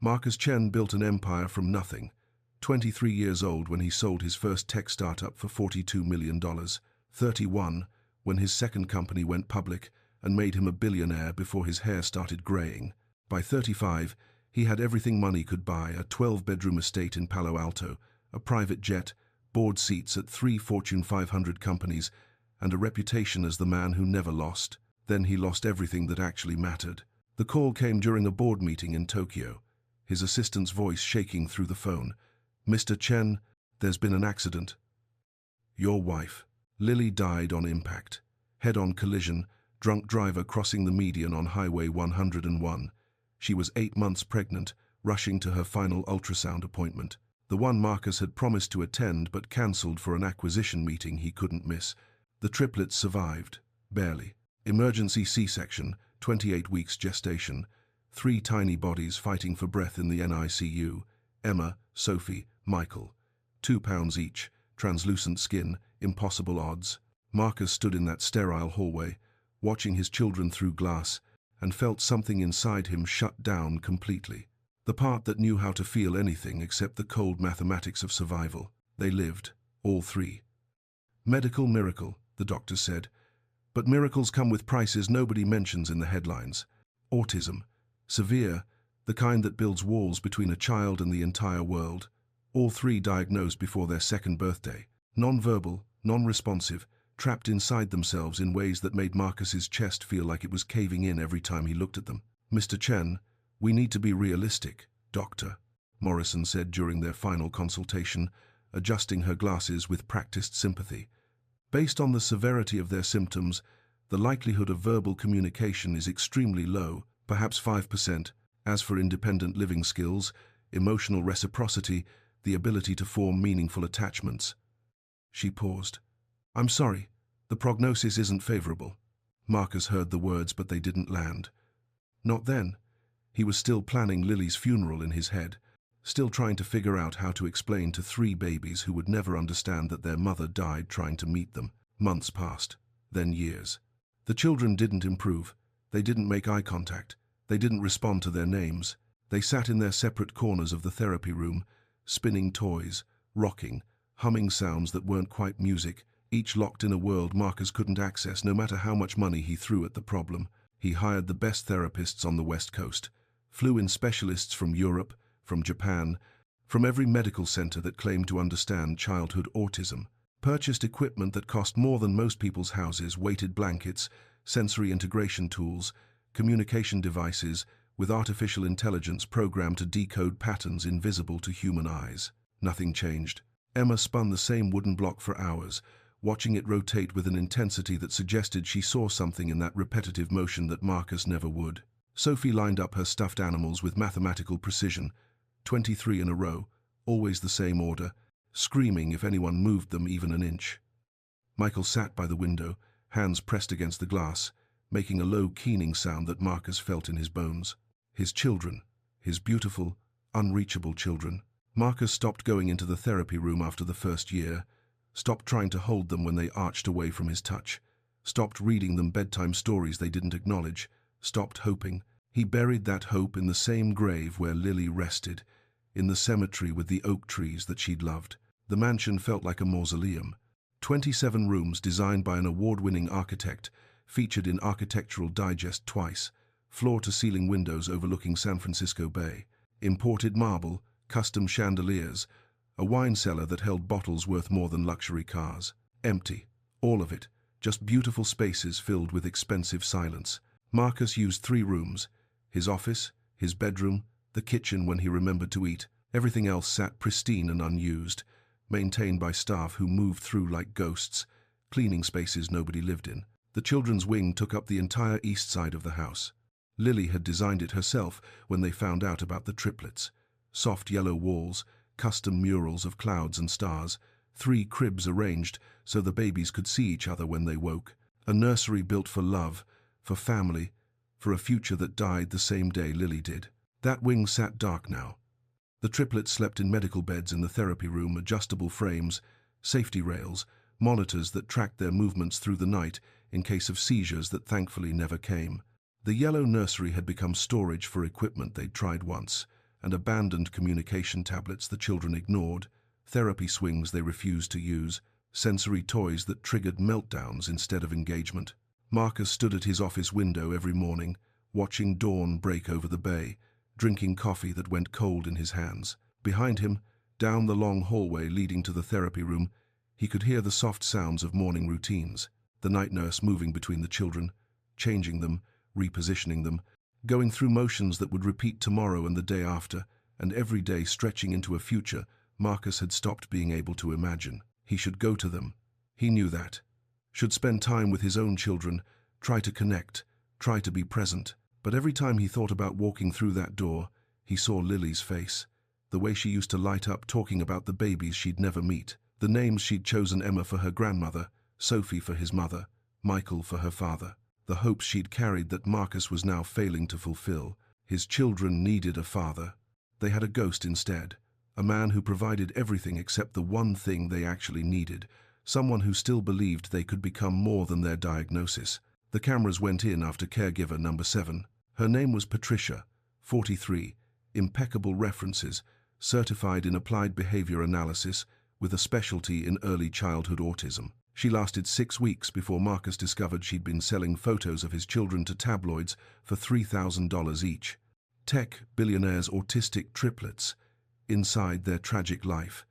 Marcus Chen built an empire from nothing, 23 years old when he sold his first tech startup for $42 million, 31 when his second company went public and made him a billionaire before his hair started graying. By 35, he had everything money could buy: a 12-bedroom estate in Palo Alto, a private jet, board seats at 3 Fortune 500 companies, and a reputation as the man who never lost. Then he lost everything that actually mattered. The call came during a board meeting in Tokyo, his assistant's voice shaking through the phone. "Mr. Chen, there's been an accident. Your wife, Lily, died on impact. Head-on collision, drunk driver crossing the median on Highway 101. She was 8 months pregnant, rushing to her final ultrasound appointment. The one Marcus had promised to attend but cancelled for an acquisition meeting he couldn't miss. The triplets survived, barely. Emergency C-section, 28 weeks gestation. 3 tiny bodies fighting for breath in the NICU. Emma, Sophie, Michael. 2 pounds each, translucent skin, impossible odds. Marcus stood in that sterile hallway, watching his children through glass, and felt something inside him shut down completely. The part that knew how to feel anything except the cold mathematics of survival. They lived, all 3. Medical miracle, the doctor said. But miracles come with prices nobody mentions in the headlines. Autism. Severe, the kind that builds walls between a child and the entire world. All 3 diagnosed before their 2nd birthday. Non-verbal, non-responsive, trapped inside themselves in ways that made Marcus's chest feel like it was caving in every time he looked at them. "Mr. Chen, we need to be realistic, doctor," Morrison said during their final consultation, adjusting her glasses with practiced sympathy. "Based on the severity of their symptoms, the likelihood of verbal communication is extremely low, perhaps 5%. As for independent living skills, emotional reciprocity, the ability to form meaningful attachments." She paused. "I'm sorry, the prognosis isn't favorable." Marcus heard the words, but they didn't land. Not then. He was still planning Lily's funeral in his head, still trying to figure out how to explain to 3 babies who would never understand that their mother died trying to meet them. Months passed, then years. The children didn't improve. They didn't make eye contact. They didn't respond to their names. They sat in their separate corners of the therapy room, spinning toys, rocking, humming sounds that weren't quite music, each locked in a world Marcus couldn't access no matter how much money he threw at the problem. He hired the best therapists on the West Coast, flew in specialists from Europe, from Japan, from every medical center that claimed to understand childhood autism, purchased equipment that cost more than most people's houses: weighted blankets, sensory integration tools, communication devices with artificial intelligence programmed to decode patterns invisible to human eyes. Nothing changed. Emma spun the same wooden block for hours, watching it rotate with an intensity that suggested she saw something in that repetitive motion that Marcus never would. Sophie lined up her stuffed animals with mathematical precision, 23 in a row, always the same order, screaming if anyone moved them even an inch. Michael sat by the window, hands pressed against the glass, making a low keening sound that Marcus felt in his bones. His children, his beautiful, unreachable children. Marcus stopped going into the therapy room after the first year, stopped trying to hold them when they arched away from his touch, stopped reading them bedtime stories they didn't acknowledge, stopped hoping. He buried that hope in the same grave where Lily rested, in the cemetery with the oak trees that she'd loved. The mansion felt like a mausoleum. 27 rooms designed by an award-winning architect, featured in Architectural Digest twice, floor-to-ceiling windows overlooking San Francisco Bay, imported marble, custom chandeliers, a wine cellar that held bottles worth more than luxury cars. Empty, all of it, just beautiful spaces filled with expensive silence. Marcus used 3 rooms: his office, his bedroom, the kitchen when he remembered to eat. Everything else sat pristine and unused, maintained by staff who moved through like ghosts, cleaning spaces nobody lived in. The children's wing took up the entire east side of the house. Lily had designed it herself when they found out about the triplets. Soft yellow walls, custom murals of clouds and stars, 3 cribs arranged so the babies could see each other when they woke. A nursery built for love, for family, for a future that died the same day Lily did. That wing sat dark now. The triplets slept in medical beds in the therapy room, adjustable frames, safety rails, monitors that tracked their movements through the night in case of seizures that thankfully never came. The yellow nursery had become storage for equipment they'd tried once, and abandoned communication tablets the children ignored, therapy swings they refused to use, sensory toys that triggered meltdowns instead of engagement. Marcus stood at his office window every morning, watching dawn break over the bay, drinking coffee that went cold in his hands. Behind him, down the long hallway leading to the therapy room, he could hear the soft sounds of morning routines, the night nurse moving between the children, changing them, repositioning them, going through motions that would repeat tomorrow and the day after, and every day stretching into a future Marcus had stopped being able to imagine. He should go to them. He knew that. Should spend time with his own children, try to connect, try to be present. But every time he thought about walking through that door, he saw Lily's face, the way she used to light up talking about the babies she'd never meet, the names she'd chosen: Emma for her grandmother, Sophie for his mother, Michael for her father. The hopes she'd carried that Marcus was now failing to fulfill. His children needed a father. They had a ghost instead, a man who provided everything except the one thing they actually needed, someone who still believed they could become more than their diagnosis. The cameras went in after caregiver number 7. Her name was Patricia, 43, impeccable references, certified in applied behavior analysis with a specialty in early childhood autism. She lasted 6 weeks before Marcus discovered she'd been selling photos of his children to tabloids for $3,000 each. Tech Billionaire's Autistic Triplets, inside their tragic life,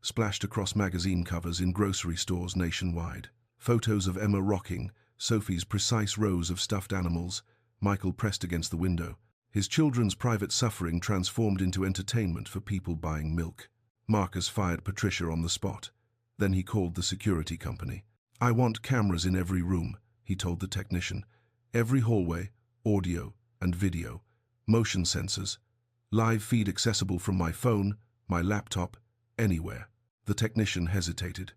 splashed across magazine covers in grocery stores nationwide. Photos of Emma rocking, Sophie's precise rows of stuffed animals, Michael pressed against the window. His children's private suffering transformed into entertainment for people buying milk. Marcus fired Patricia on the spot. Then he called the security company. "I want cameras in every room," he told the technician. "Every hallway, audio and video, motion sensors, live feed accessible from my phone, my laptop, anywhere." The technician hesitated.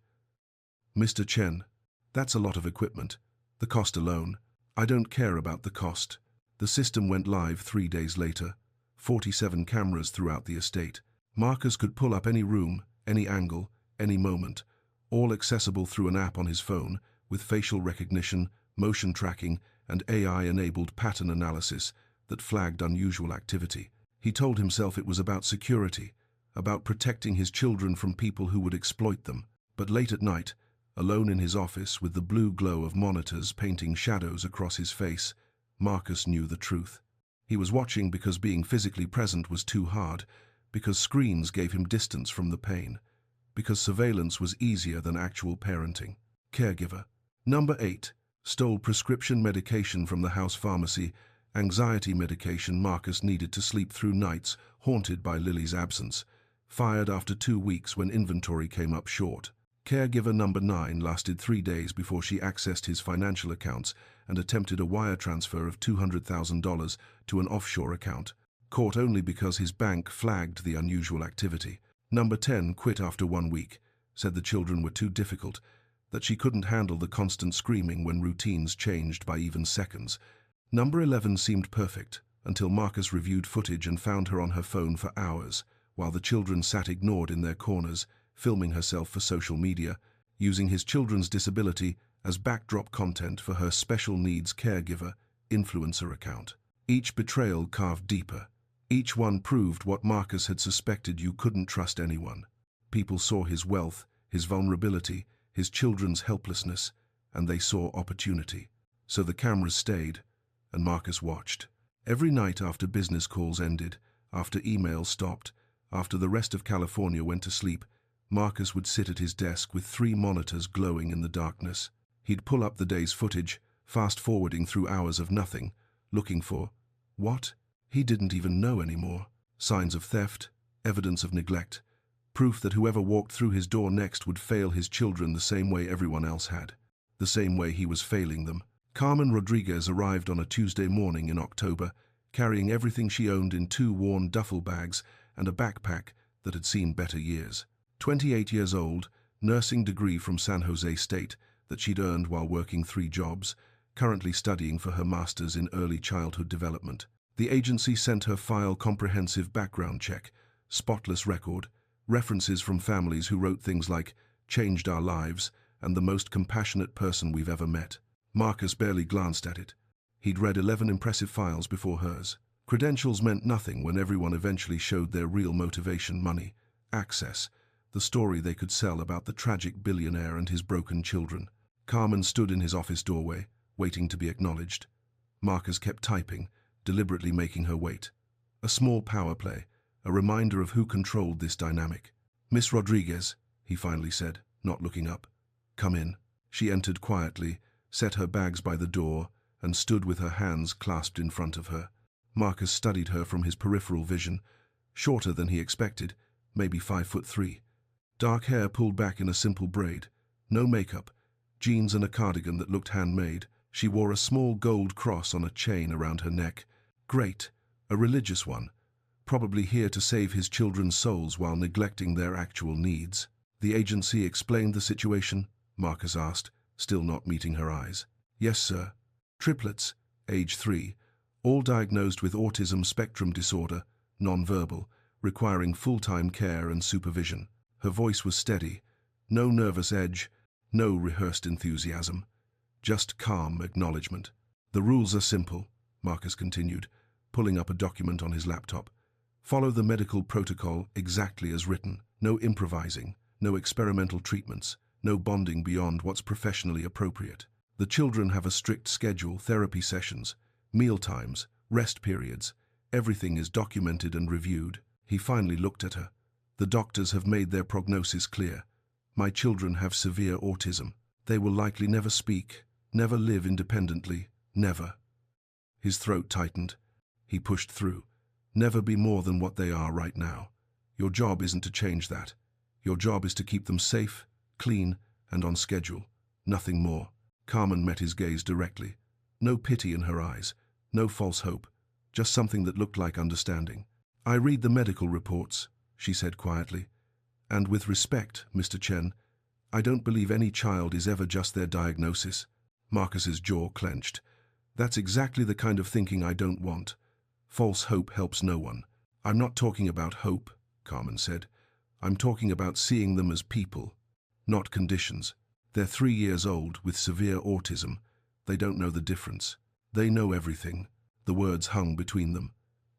"Mr. Chen, that's a lot of equipment. The cost alone." "I don't care about the cost." The system went live 3 days later, 47 cameras throughout the estate. Marcus could pull up any room, any angle, any moment, all accessible through an app on his phone, with facial recognition, motion tracking, and AI-enabled pattern analysis that flagged unusual activity. He told himself it was about security, about protecting his children from people who would exploit them. But late at night, alone in his office with the blue glow of monitors painting shadows across his face, Marcus knew the truth. He was watching because being physically present was too hard, because screens gave him distance from the pain, because surveillance was easier than actual parenting. Caregiver. Number 8. Stole prescription medication from the house pharmacy, anxiety medication Marcus needed to sleep through nights haunted by Lily's absence. Fired after 2 weeks when inventory came up short. Caregiver number 9 lasted 3 days before she accessed his financial accounts and attempted a wire transfer of $200,000 to an offshore account, caught only because his bank flagged the unusual activity. Number 10 quit after 1 week, said the children were too difficult, that she couldn't handle the constant screaming when routines changed by even seconds. Number 11 seemed perfect, until Marcus reviewed footage and found her on her phone for hours, while the children sat ignored in their corners, filming herself for social media, using his children's disability as backdrop content for her special needs caregiver influencer account. Each betrayal carved deeper. Each one proved what Marcus had suspected: you couldn't trust anyone. People saw his wealth, his vulnerability, his children's helplessness, and they saw opportunity. So the cameras stayed, and Marcus watched. Every night after business calls ended, after emails stopped, after the rest of California went to sleep, Marcus would sit at his desk with 3 monitors glowing in the darkness. He'd pull up the day's footage, fast-forwarding through hours of nothing, looking for what? He didn't even know anymore. Signs of theft, evidence of neglect, proof that whoever walked through his door next would fail his children the same way everyone else had, the same way he was failing them. Carmen Rodriguez arrived on a Tuesday morning in October, carrying everything she owned in 2 worn duffel bags and a backpack that had seen better years. 28 years old, nursing degree from San Jose State that she'd earned while working 3 jobs, currently studying for her master's in early childhood development. The agency sent her file comprehensive background check, spotless record, references from families who wrote things like "changed our lives" and "the most compassionate person we've ever met." Marcus barely glanced at it. He'd read 11 impressive files before hers. Credentials meant nothing when everyone eventually showed their real motivation: money, access, the story they could sell about the tragic billionaire and his broken children. Carmen stood in his office doorway, waiting to be acknowledged. Marcus kept typing, deliberately making her wait. A small power play, a reminder of who controlled this dynamic. "Miss Rodriguez," he finally said, not looking up. "Come in." She entered quietly, set her bags by the door, and stood with her hands clasped in front of her. Marcus studied her from his peripheral vision, shorter than he expected, maybe 5'3". Dark hair pulled back in a simple braid, no makeup, jeans and a cardigan that looked handmade. She wore a small gold cross on a chain around her neck. Great, a religious one, probably here to save his children's souls while neglecting their actual needs. "The agency explained the situation?" Marcus asked, still not meeting her eyes. "Yes, sir. Triplets, age 3, all diagnosed with autism spectrum disorder, non-verbal, requiring full-time care and supervision." Her voice was steady, no nervous edge, no rehearsed enthusiasm, just calm acknowledgement. "The rules are simple," Marcus continued, pulling up a document on his laptop. "Follow the medical protocol exactly as written. No improvising, no experimental treatments, no bonding beyond what's professionally appropriate. The children have a strict schedule: therapy sessions, meal times, rest periods. Everything is documented and reviewed." He finally looked at her. "The doctors have made their prognosis clear. My children have severe autism. They will likely never speak, never live independently, never." His throat tightened. He pushed through. "Never be more than what they are right now. Your job isn't to change that. Your job is to keep them safe, clean, and on schedule. Nothing more." Carmen met his gaze directly. No pity in her eyes, no false hope, just something that looked like understanding. "I read the medical reports," she said quietly. "And with respect, Mr. Chen, I don't believe any child is ever just their diagnosis." Marcus's jaw clenched. "That's exactly the kind of thinking I don't want. False hope helps no one." "I'm not talking about hope," Carmen said. "I'm talking about seeing them as people, not conditions. They're 3 years old with severe autism. They don't know the difference. They know everything." The words hung between them.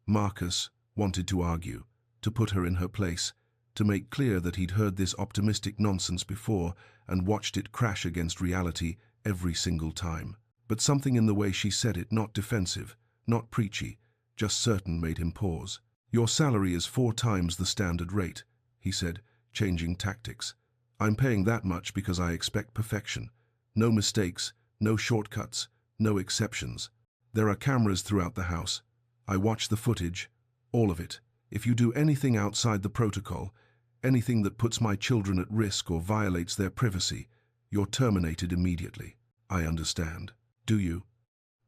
Marcus wanted to argue, to put her in her place, to make clear that he'd heard this optimistic nonsense before and watched it crash against reality every single time. But something in the way she said it, not defensive, not preachy, just certain, made him pause. "Your salary is 4 times the standard rate," he said, changing tactics. "I'm paying that much because I expect perfection. No mistakes, no shortcuts, no exceptions. There are cameras throughout the house. I watch the footage, all of it. If you do anything outside the protocol, anything that puts my children at risk or violates their privacy, you're terminated immediately." "I understand." "Do you?"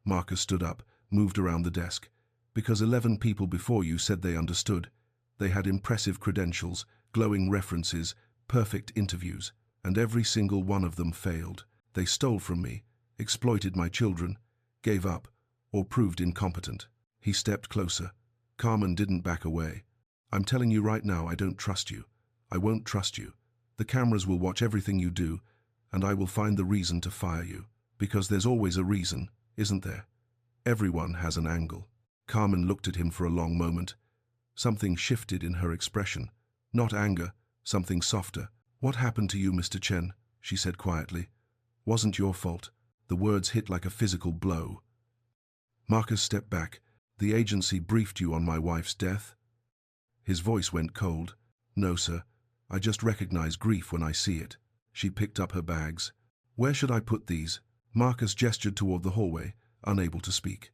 Marcus stood up, moved around the desk. "Because 11 people before you said they understood. They had impressive credentials, glowing references, perfect interviews, and every single one of them failed. They stole from me, exploited my children, gave up, or proved incompetent." He stepped closer. Carmen didn't back away. "I'm telling you right now, I don't trust you. I won't trust you. The cameras will watch everything you do, and I will find the reason to fire you. Because there's always a reason, isn't there? Everyone has an angle." Carmen looked at him for a long moment. Something shifted in her expression. Not anger, something softer. "What happened to you, Mr. Chen?" she said quietly. "Wasn't your fault." The words hit like a physical blow. Marcus stepped back. "The agency briefed you on my wife's death?" His voice went cold. "No, sir. I just recognize grief when I see it." She picked up her bags. "Where should I put these?" Marcus gestured toward the hallway, unable to speak.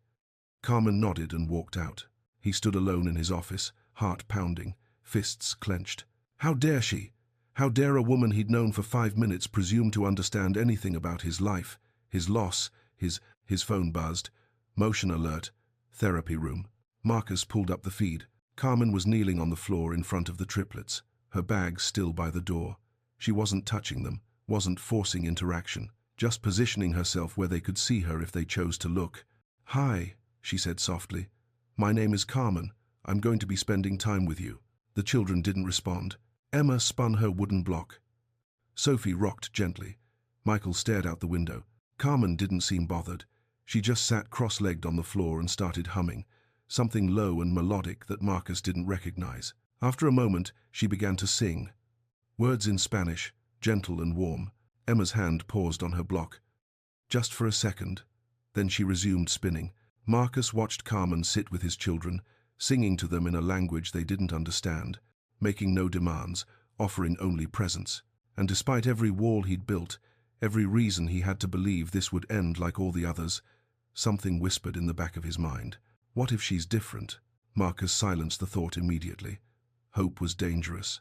Carmen nodded and walked out. He stood alone in his office, heart pounding, fists clenched. How dare she? How dare a woman he'd known for 5 minutes presume to understand anything about his life, his loss, his phone buzzed. Motion alert. Therapy room. Marcus pulled up the feed. Carmen was kneeling on the floor in front of the triplets, her bags still by the door. She wasn't touching them, wasn't forcing interaction, just positioning herself where they could see her if they chose to look. "Hi," she said softly. "My name is Carmen. I'm going to be spending time with you." The children didn't respond. Emma spun her wooden block. Sophie rocked gently. Michael stared out the window. Carmen didn't seem bothered. She just sat cross-legged on the floor and started humming, something low and melodic that Marcus didn't recognize. After a moment, she began to sing. Words in Spanish, gentle and warm. Emma's hand paused on her block. Just for a second. Then she resumed spinning. Marcus watched Carmen sit with his children, singing to them in a language they didn't understand, making no demands, offering only presence. And despite every wall he'd built, every reason he had to believe this would end like all the others, something whispered in the back of his mind. What if she's different? Marcus silenced the thought immediately. Hope was dangerous.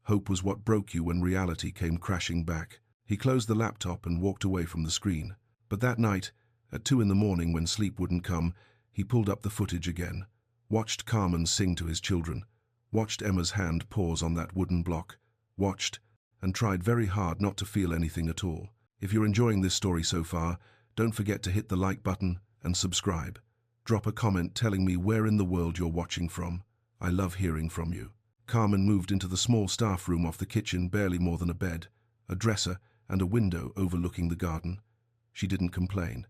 Hope was what broke you when reality came crashing back. He closed the laptop and walked away from the screen. But that night, at 2 in the morning when sleep wouldn't come, he pulled up the footage again, watched Carmen sing to his children, watched Emma's hand pause on that wooden block, watched, and tried very hard not to feel anything at all. If you're enjoying this story so far, don't forget to hit the like button and subscribe. Drop a comment telling me where in the world you're watching from. I love hearing from you. Carmen moved into the small staff room off the kitchen, barely more than a bed, a dresser, and a window overlooking the garden. She didn't complain,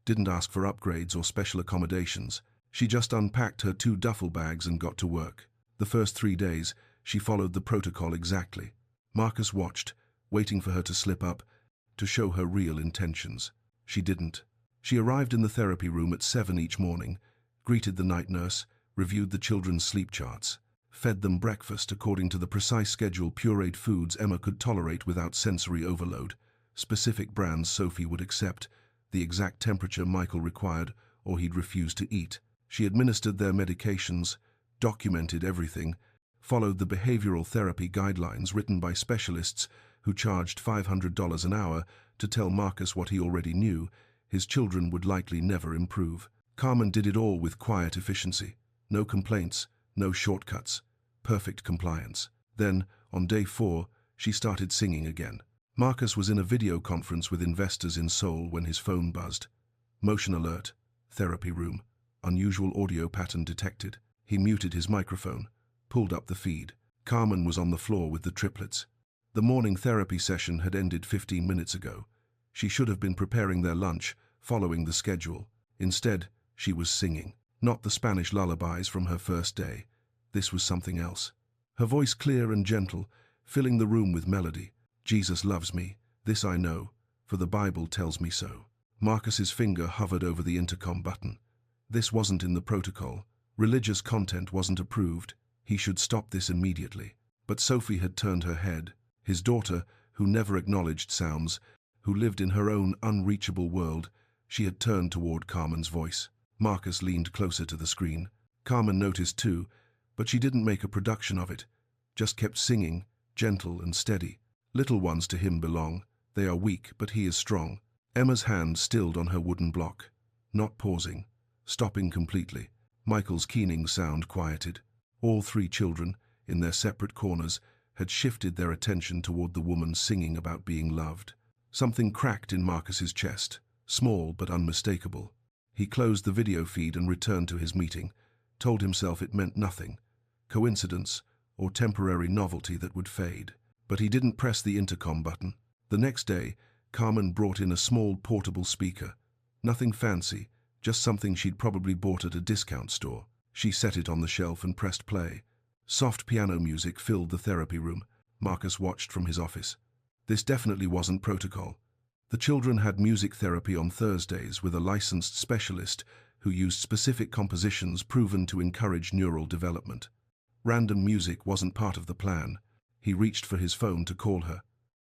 didn't ask for upgrades or special accommodations. She just unpacked her 2 duffel bags and got to work. The first 3 days, she followed the protocol exactly. Marcus watched, waiting for her to slip up, to show her real intentions. She didn't. She arrived in the therapy room at 7 each morning, greeted the night nurse, reviewed the children's sleep charts, fed them breakfast according to the precise schedule, pureed foods Emma could tolerate without sensory overload, specific brands Sophie would accept, the exact temperature Michael required or he'd refuse to eat. She administered their medications, documented everything, followed the behavioral therapy guidelines written by specialists who charged $500 an hour to tell Marcus what he already knew: his children would likely never improve. Carmen did it all with quiet efficiency. No complaints, no shortcuts, perfect compliance. Then, on day 4, she started singing again. Marcus was in a video conference with investors in Seoul when his phone buzzed. Motion alert, therapy room, unusual audio pattern detected. He muted his microphone, pulled up the feed. Carmen was on the floor with the triplets. The morning therapy session had ended 15 minutes ago. She should have been preparing their lunch, following the schedule. Instead, she was singing. Not the Spanish lullabies from her first day. This was something else. Her voice clear and gentle, filling the room with melody. Jesus loves me, this I know, for the Bible tells me so. Marcus's finger hovered over the intercom button. This wasn't in the protocol. Religious content wasn't approved. He should stop this immediately. But Sophie had turned her head. His daughter, who never acknowledged sounds, who lived in her own unreachable world, she had turned toward Carmen's voice. Marcus leaned closer to the screen. Carmen noticed too, but she didn't make a production of it, just kept singing, gentle and steady. Little ones to him belong. They are weak, but he is strong. Emma's hand stilled on her wooden block, not pausing, stopping completely. Michael's keening sound quieted. All 3 children, in their separate corners, had shifted their attention toward the woman singing about being loved. Something cracked in Marcus's chest, small but unmistakable. He closed the video feed and returned to his meeting, told himself it meant nothing, coincidence or temporary novelty that would fade. But he didn't press the intercom button. The next day, Carmen brought in a small portable speaker. Nothing fancy, just something she'd probably bought at a discount store. She set it on the shelf and pressed play. Soft piano music filled the therapy room. Marcus watched from his office. This definitely wasn't protocol. The children had music therapy on Thursdays with a licensed specialist who used specific compositions proven to encourage neural development. Random music wasn't part of the plan. He reached for his phone to call her.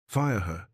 Fire her.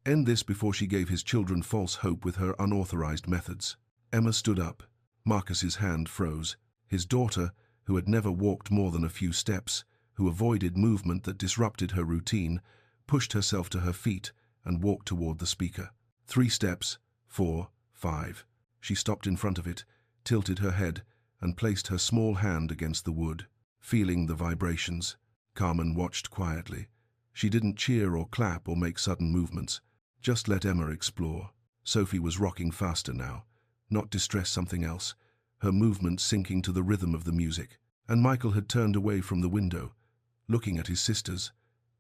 End this before she gave his children false hope with her unauthorized methods. Emma stood up. Marcus's hand froze. His daughter, who had never walked more than a few steps, who avoided movement that disrupted her routine, pushed herself to her feet and walked toward the speaker. 3 steps, 4, 5. She stopped in front of it, tilted her head, and placed her small hand against the wood. Feeling the vibrations, Carmen watched quietly. She didn't cheer or clap or make sudden movements. Just let Emma explore. Sophie was rocking faster now, not distress something else, her movement sinking to the rhythm of the music. And Michael had turned away from the window, looking at his sisters,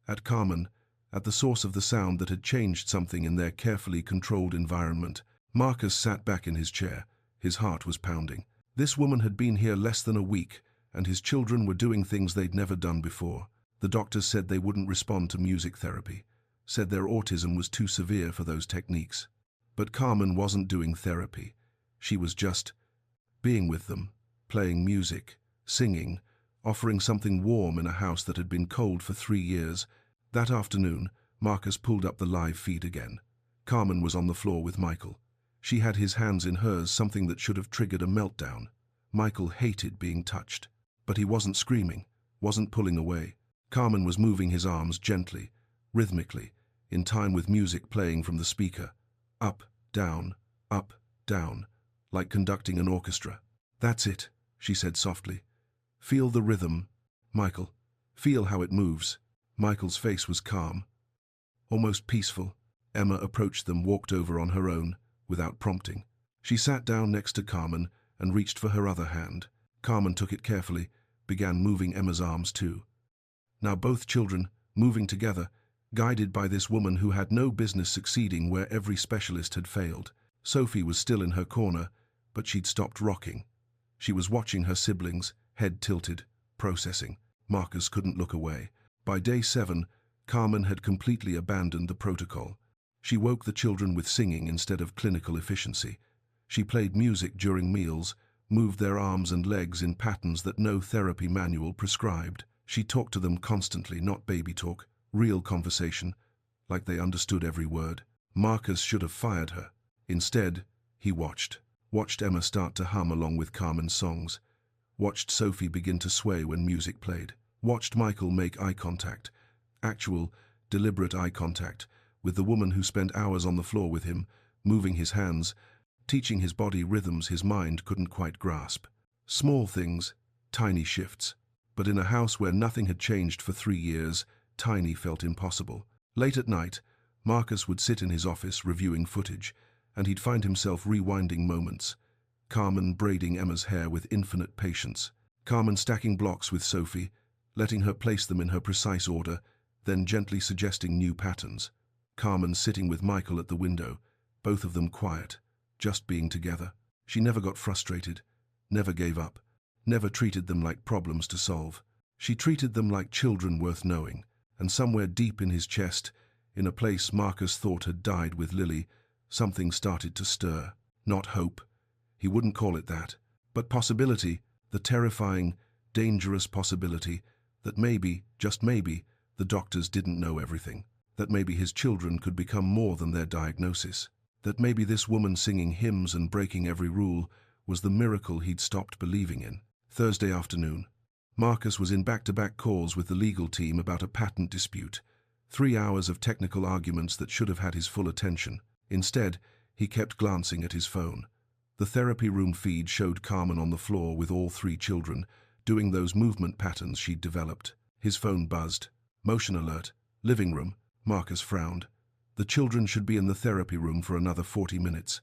at Carmen, at the source of the sound that had changed something in their carefully controlled environment. Marcus sat back in his chair. His heart was pounding. This woman had been here less than a week, and his children were doing things they'd never done before. The doctors said they wouldn't respond to music therapy, said their autism was too severe for those techniques. But Carmen wasn't doing therapy. She was just being with them, playing music, singing, offering something warm in a house that had been cold for 3 years. That afternoon, Marcus pulled up the live feed again. Carmen was on the floor with Michael. She had his hands in hers, something that should have triggered a meltdown. Michael hated being touched. But he wasn't screaming, wasn't pulling away. Carmen was moving his arms gently, rhythmically, in time with music playing from the speaker. Up, down, like conducting an orchestra. "That's it," she said softly. "Feel the rhythm, Michael. Feel how it moves." Michael's face was calm, almost peaceful. Emma approached them, walked over on her own, without prompting. She sat down next to Carmen and reached for her other hand. Carmen took it carefully, began moving Emma's arms too. Now both children, moving together, guided by this woman who had no business succeeding where every specialist had failed. Sophie was still in her corner, but she'd stopped rocking. She was watching her siblings, head tilted, processing. Marcus couldn't look away. By day 7, Carmen had completely abandoned the protocol. She woke the children with singing instead of clinical efficiency. She played music during meals, moved their arms and legs in patterns that no therapy manual prescribed. She talked to them constantly, not baby talk, real conversation, like they understood every word. Marcus should have fired her. Instead, he watched Emma start to hum along with Carmen's songs, watched Sophie begin to sway when music played, watched Michael make eye contact, actual, deliberate eye contact, with the woman who spent hours on the floor with him, moving his hands, teaching his body rhythms his mind couldn't quite grasp. Small things, tiny shifts. But in a house where nothing had changed for 3 years, tiny felt impossible. Late at night, Marcus would sit in his office reviewing footage, and he'd find himself rewinding moments. Carmen braiding Emma's hair with infinite patience. Carmen stacking blocks with Sophie, letting her place them in her precise order, then gently suggesting new patterns. Carmen sitting with Michael at the window, both of them quiet, just being together. She never got frustrated, never gave up, never treated them like problems to solve. She treated them like children worth knowing, and somewhere deep in his chest, in a place Marcus thought had died with Lily, something started to stir. Not hope, he wouldn't call it that, but possibility, the terrifying, dangerous possibility that maybe, just maybe, the doctors didn't know everything, that maybe his children could become more than their diagnosis, that maybe this woman singing hymns and breaking every rule was the miracle he'd stopped believing in. Thursday afternoon. Marcus was in back-to-back calls with the legal team about a patent dispute, 3 hours of technical arguments that should have had his full attention. Instead, he kept glancing at his phone. The therapy room feed showed Carmen on the floor with all 3 children, doing those movement patterns she'd developed. His phone buzzed. Motion alert. Living room. Marcus frowned. The children should be in the therapy room for another 40 minutes.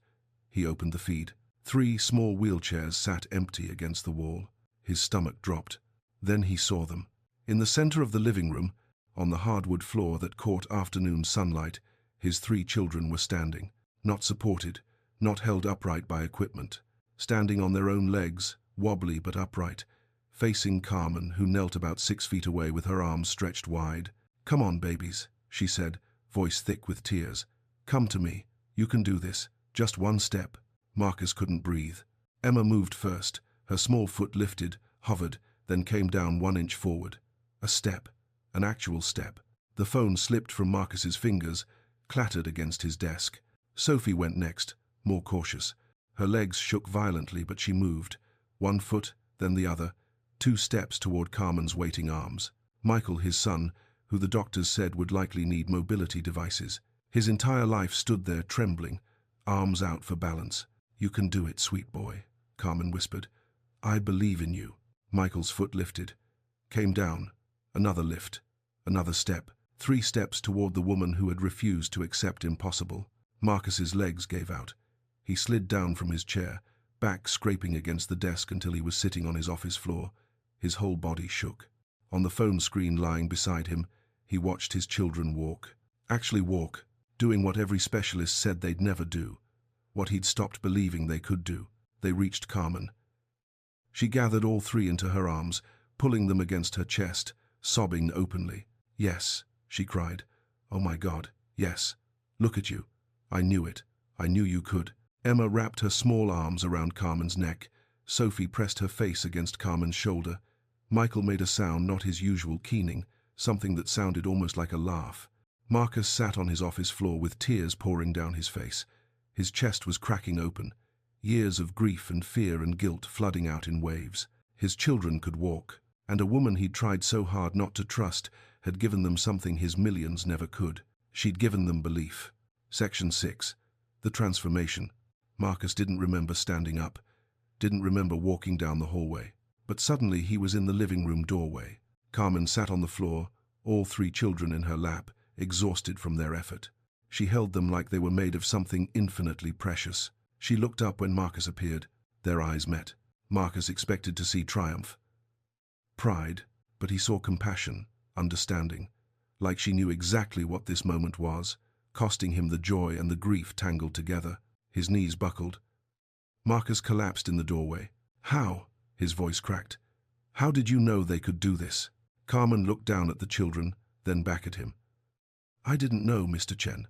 He opened the feed. 3 small wheelchairs sat empty against the wall. His stomach dropped. Then he saw them. In the center of the living room, on the hardwood floor that caught afternoon sunlight, his 3 children were standing, not supported, not held upright by equipment, standing on their own legs, wobbly but upright, facing Carmen, who knelt about 6 feet away with her arms stretched wide. "Come on, babies," she said, voice thick with tears. "Come to me. You can do this. Just one step." Marcus couldn't breathe. Emma moved first. Her small foot lifted, hovered, then came down 1 inch forward. A step. An actual step. The phone slipped from Marcus's fingers, clattered against his desk. Sophie went next, more cautious. Her legs shook violently, but she moved. 1 foot, then the other, 2 steps toward Carmen's waiting arms. Michael, his son, who the doctors said would likely need mobility devices. His entire life stood there trembling, arms out for balance. "You can do it, sweet boy," Carmen whispered. "I believe in you." Michael's foot lifted, came down, another lift, another step, 3 steps toward the woman who had refused to accept impossible. Marcus's legs gave out. He slid down from his chair, back scraping against the desk until he was sitting on his office floor. His whole body shook. On the phone screen lying beside him, he watched his children walk. Actually walk, doing what every specialist said they'd never do, what he'd stopped believing they could do. They reached Carmen. She gathered all three into her arms, pulling them against her chest, sobbing openly. "Yes," she cried. "Oh my God, yes. Look at you. I knew it. I knew you could." Emma wrapped her small arms around Carmen's neck. Sophie pressed her face against Carmen's shoulder. Michael made a sound not his usual keening, something that sounded almost like a laugh. Marcus sat on his office floor with tears pouring down his face. His chest was cracking open, years of grief and fear and guilt flooding out in waves. His children could walk, and a woman he'd tried so hard not to trust had given them something his millions never could. She'd given them belief. Section 6. The transformation. Marcus didn't remember standing up, didn't remember walking down the hallway. But suddenly he was in the living room doorway. Carmen sat on the floor, all three children in her lap, exhausted from their effort. She held them like they were made of something infinitely precious. She looked up when Marcus appeared. Their eyes met. Marcus expected to see triumph, pride, but he saw compassion, understanding, like she knew exactly what this moment was, costing him the joy and the grief tangled together. His knees buckled. Marcus collapsed in the doorway. "How?" His voice cracked. "How did you know they could do this?" Carmen looked down at the children, then back at him. "I didn't know, Mr. Chen.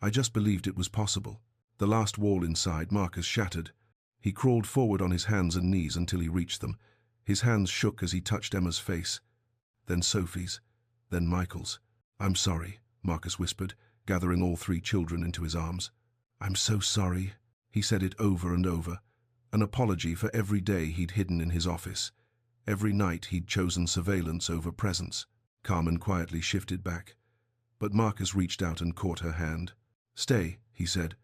I just believed it was possible." The last wall inside Marcus shattered. He crawled forward on his hands and knees until he reached them. His hands shook as he touched Emma's face, then Sophie's, then Michael's. "I'm sorry," Marcus whispered, gathering all three children into his arms. "I'm so sorry." He said it over and over, an apology for every day he'd hidden in his office, every night he'd chosen surveillance over presence. Carmen quietly shifted back, but Marcus reached out and caught her hand. "Stay," he said.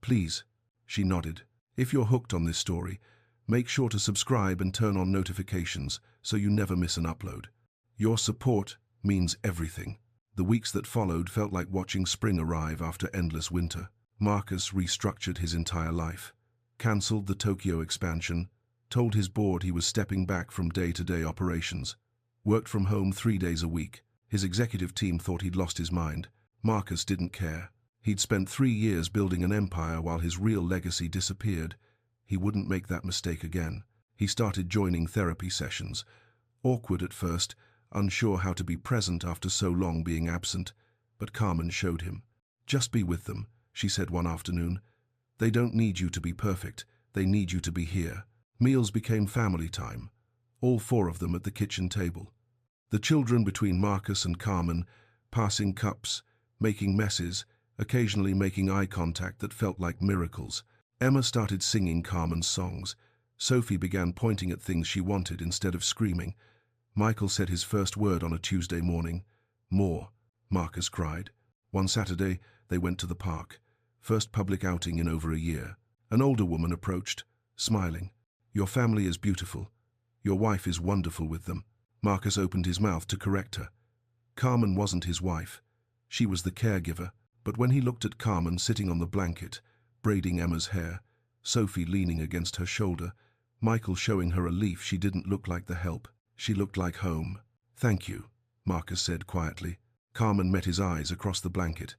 "Please." She nodded. "If you're hooked on this story, make sure to subscribe and turn on notifications so you never miss an upload. Your support means everything." The weeks that followed felt like watching spring arrive after endless winter. Marcus restructured his entire life, cancelled the Tokyo expansion, told his board he was stepping back from day-to-day operations, worked from home 3 days a week. His executive team thought he'd lost his mind. Marcus didn't care. He'd spent 3 years building an empire while his real legacy disappeared. He wouldn't make that mistake again. He started joining therapy sessions. Awkward at first, unsure how to be present after so long being absent, but Carmen showed him. "Just be with them," she said one afternoon. "They don't need you to be perfect, they need you to be here." Meals became family time, all 4 of them at the kitchen table. The children between Marcus and Carmen, passing cups, making messes, occasionally making eye contact that felt like miracles. Emma started singing Carmen's songs. Sophie began pointing at things she wanted instead of screaming. Michael said his first word on a Tuesday morning. "More," Marcus cried. One Saturday, they went to the park. First public outing in over a year. An older woman approached, smiling. "Your family is beautiful. Your wife is wonderful with them." Marcus opened his mouth to correct her. Carmen wasn't his wife. She was the caregiver. But when he looked at Carmen sitting on the blanket, braiding Emma's hair, Sophie leaning against her shoulder, Michael showing her a leaf, she didn't look like the help. She looked like home. "Thank you," Marcus said quietly. Carmen met his eyes across the blanket.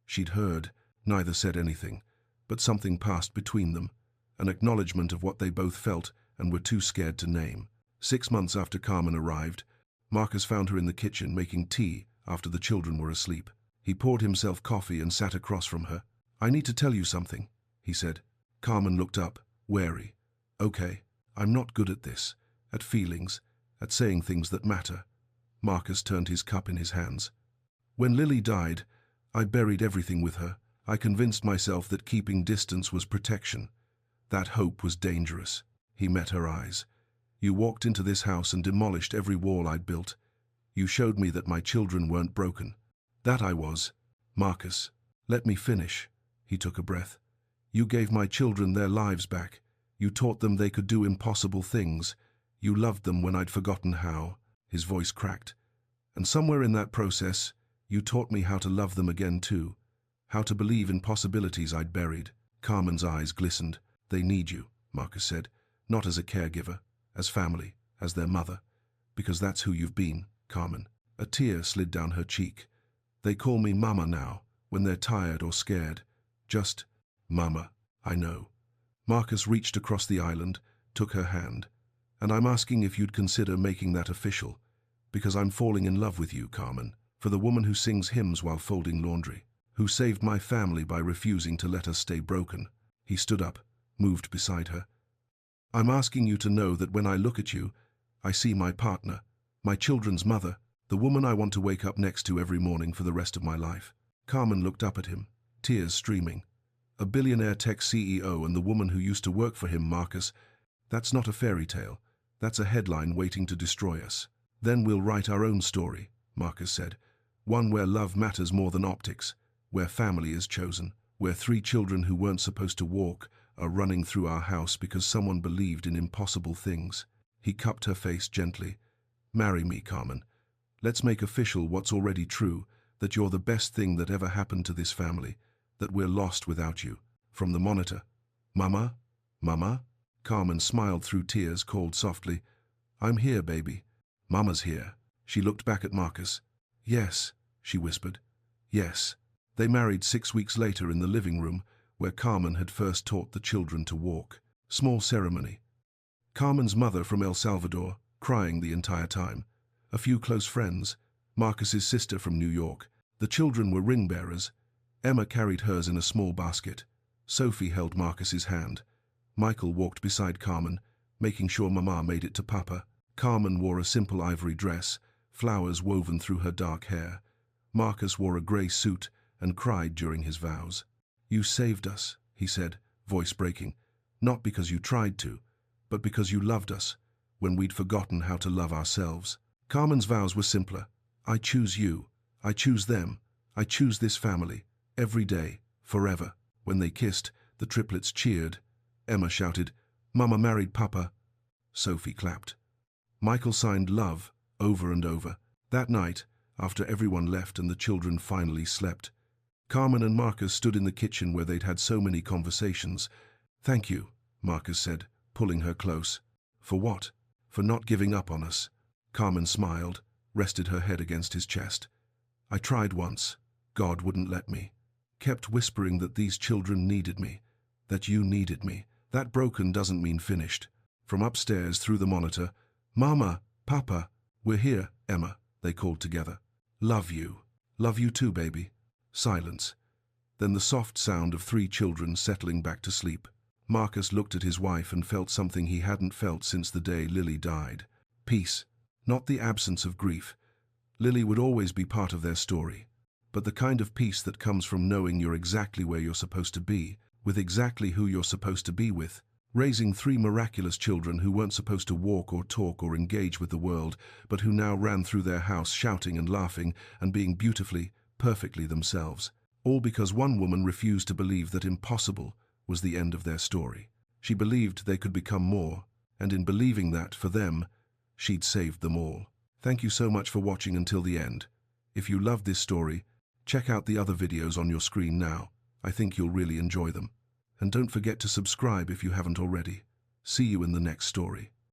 She'd heard, neither said anything, but something passed between them, an acknowledgement of what they both felt and were too scared to name. 6 months after Carmen arrived, Marcus found her in the kitchen making tea after the children were asleep. He poured himself coffee and sat across from her. "I need to tell you something," he said. Carmen looked up, wary. "Okay, I'm not good at this, at feelings, at saying things that matter." Marcus turned his cup in his hands. "When Lily died, I buried everything with her. I convinced myself that keeping distance was protection. That hope was dangerous." He met her eyes. "You walked into this house and demolished every wall I'd built. You showed me that my children weren't broken. That I was." "Marcus, let me finish." He took a breath. "You gave my children their lives back. You taught them they could do impossible things. You loved them when I'd forgotten how." His voice cracked. "And somewhere in that process, you taught me how to love them again too, how to believe in possibilities I'd buried." Carmen's eyes glistened. "They need you," Marcus said, "not as a caregiver, as family, as their mother, because that's who you've been, Carmen." A tear slid down her cheek. "They call me Mama now, when they're tired or scared. Just Mama, I know." Marcus reached across the island, took her hand, And I'm asking if you'd consider making that official, because I'm falling in love with you, Carmen, for the woman who sings hymns while folding laundry, who saved my family by refusing to let us stay broken. He stood up, moved beside her. I'm asking you to know that when I look at you, I see my partner, my children's mother, the woman I want to wake up next to every morning for the rest of my life. Carmen looked up at him, tears streaming. A billionaire tech CEO and the woman who used to work for him, Marcus. That's not a fairy tale. That's a headline waiting to destroy us. Then we'll write our own story, Marcus said. One where love matters more than optics, where family is chosen, where 3 children who weren't supposed to walk are running through our house because someone believed in impossible things. He cupped her face gently. Marry me, Carmen. Let's make official what's already true, that you're the best thing that ever happened to this family, that we're lost without you. From the monitor. Mama? Mama? Carmen smiled through tears, called softly. I'm here, baby. Mama's here. She looked back at Marcus. Yes, she whispered. Yes. They married 6 weeks later in the living room, where Carmen had first taught the children to walk. Small ceremony. Carmen's mother from El Salvador, crying the entire time. A few close friends. Marcus's sister from New York. The children were ring bearers. Emma carried hers in a small basket. Sophie held Marcus's hand. Michael walked beside Carmen, making sure Mama made it to Papa. Carmen wore a simple ivory dress, flowers woven through her dark hair. Marcus wore a grey suit and cried during his vows. You saved us, he said, voice breaking. Not because you tried to, but because you loved us, when we'd forgotten how to love ourselves. Carmen's vows were simpler. I choose you. I choose them. I choose this family. Every day. Forever. When they kissed, the triplets cheered. Emma shouted, Mama married Papa. Sophie clapped. Michael signed love, over and over. That night, after everyone left and the children finally slept, Carmen and Marcus stood in the kitchen where they'd had so many conversations. Thank you, Marcus said, pulling her close. For what? For not giving up on us. Carmen smiled, rested her head against his chest. I tried once. God wouldn't let me. Kept whispering that these children needed me, that you needed me. That broken doesn't mean finished. From upstairs through the monitor, Mama, Papa, we're here, Emma, they called together. Love you. Love you too, baby. Silence. Then the soft sound of 3 children settling back to sleep. Marcus looked at his wife and felt something he hadn't felt since the day Lily died. Peace. Not the absence of grief. Lily would always be part of their story. But the kind of peace that comes from knowing you're exactly where you're supposed to be, with exactly who you're supposed to be with. Raising 3 miraculous children who weren't supposed to walk or talk or engage with the world, but who now ran through their house shouting and laughing and being beautifully, perfectly themselves. All because one woman refused to believe that impossible was the end of their story. She believed they could become more, and in believing that, for them, she'd saved them all. Thank you so much for watching until the end. If you loved this story, check out the other videos on your screen now. I think you'll really enjoy them. And don't forget to subscribe if you haven't already. See you in the next story.